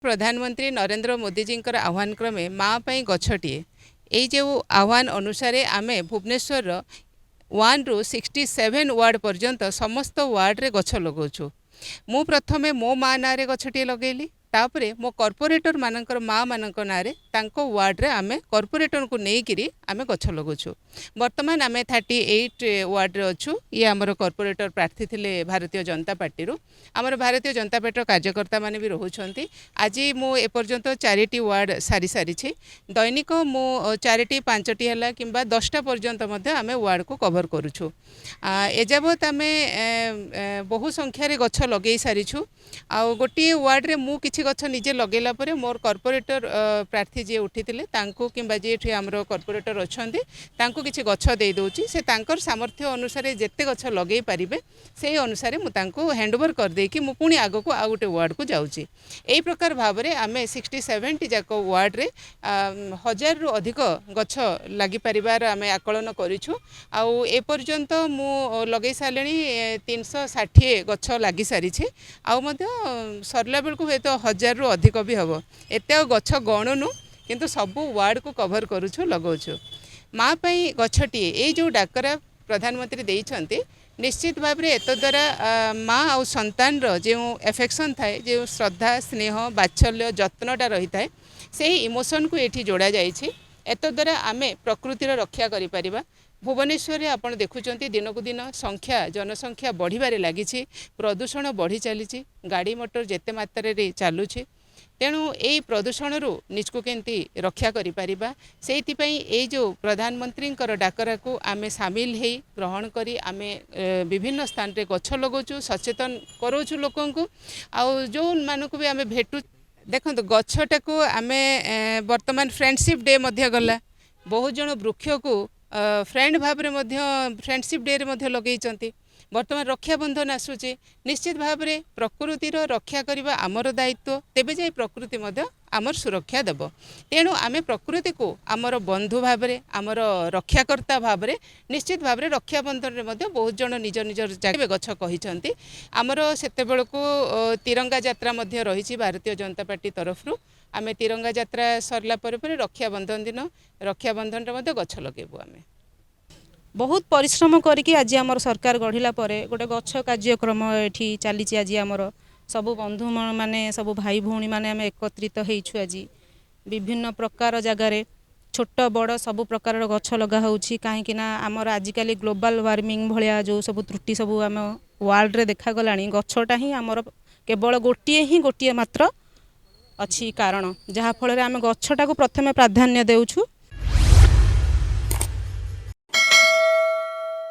प्रधानमंत्री नरेंद्र मोदी जी आह्वान क्रमे माँ पई गछटिए यही जो आह्वान अनुसार आम भुवनेश्वर 1 ରୁ 67 वार्ड पर्यंत समस्त वार्ड रे गछ लगाऊँ। मु प्रथमे मो माँ ना गछटिए लगेली तापरे मो कॉर्पोरेटर मानकर माँ मानक ना वार्ड रे आमे कॉर्पोरेटर को लेकिरी आमे गछ लगाऊँ। वर्तमान आमे 38 वार्ड रे अच्छू। ये आमर कॉर्पोरेटर प्रार्थी थिले भारतीय जनता पार्टी रु। आमर भारतीय जनता पार्टी कार्यकर्ता माने भी रोचंती। आज मु एपर्यंत 4टी वार्ड सारी सारी दैनिक मु 4टी 5टी है कि 10टा पर्यंत आमे वार्ड को कवर करुछु। एजावत आमे बहु संख्यार गछ लगे सारीछु। आ गोटे वार्ड रे मु किछि गछ निजे लगेला परे मोर कॉर्पोरेटर प्रार्थी जे उठिथिले तांको किंबा जे एठी हमरो कॉर्पोरेटर अछंती तांको किछि गछ देई दोउची। से तांकर सामर्थ्य अनुसार जेते गछ लगे पारिबे से अनुसार मु तांको हैंडओवर कर देकी मु पुणी आगो को आ गोटे वार्ड को जाउची। एई प्रकार भाबरे आमे 67 जाक वार्ड रे 1000 रु अधिक गछ लागि परिवार आमे आकलन करिछु। आ ए पर्यंत मु लगे सालेनी 360 गछ लागि सारिछि। आ मध्य सरला बेलको हे तो 1000 रु अधिक भी हबो। एते गछ गणनु किंतु सबु वार्ड को कवर करूछु लगाउछु। माँ पई गछटी ए जो डाकरा प्रधानमंत्री देइछंती निश्चित भाव में एत द्वारा माँ और संतान जो एफेक्शन थाए जो श्रद्धा स्नेह बात्सल्य जत्नटा रही थाए से इमोशन को ये जोड़ा जाइए। एत द्वारा आमे प्रकृतिर रक्षा करि परिबा। भुवनेश्वर आपण देखुचंती दिन को दिन संख्या जनसंख्या बढ़िबारे लागिछि। प्रदूषण बढ़ी चली गाड़ी मोटर जेते मात्रा रे चलुछि। तेणु यही प्रदूषण रु निजको केंती रक्षा करि परिबा सेति पई ए जो प्रधानमंत्री डाकरा को आमे सामिल हेई ग्रहण करी आमे विभिन्न स्थान रे गछ लगोचु सचेतन करोचु लोकन को। आ जो मानको भी आमे भेटु देखंतु गछटा को आमे वर्तमान फ्रेंडशिप डे मध्य गला। बहुत जन वृक्ष को फ्रेंड भाव रे मध्य फ्रेंडशिप डे रे मध्य लगेइचंती। वर्तमान रक्षाबंधन आसुचे निश्चित भाव में प्रकृतिर रक्षा करबा आमर दायित्व तेबे जाय प्रकृति मध्य आमर सुरक्षा देव। तेणु आमे प्रकृति को आमर बंधु भाव में आमर रक्षाकर्ता भाव में निश्चित भाव में रक्षाबंधन रे मध्य बहुत जन निज निज जगह गछ कहिसंती। आमर सेते बेलको तिरंगा यात्रा मध्य रही भारतीय जनता पार्टी तरफ रु आमे तिरंगा यात्रा सरला परे रक्षाबंधन दिन रक्षाबंधन रे मध्य गछ लगेबु। आमे बहुत परिश्रम करके आज आमर सरकार गढ़िला परे गोटे गछ कार्यक्रम एठी चली। आज आमर सबु बंधु माने सबु भाई भौणी माने आम एकत्रित होइछु। आज विभिन्न प्रकार जगार छोट बड़ सबु प्रकार गछ लगा होउछि। काहेकि ना आमर आजिकली ग्लोबल वार्मिंग भलिया जो सबु त्रुटि सबु आम वर्ल्ड रे देखा गलानी गछटा ही आमर केवल गोटिए मात्र अच्छी कारण जहाँ फल आम गछटा को प्रथमे प्राधान्य देउछु।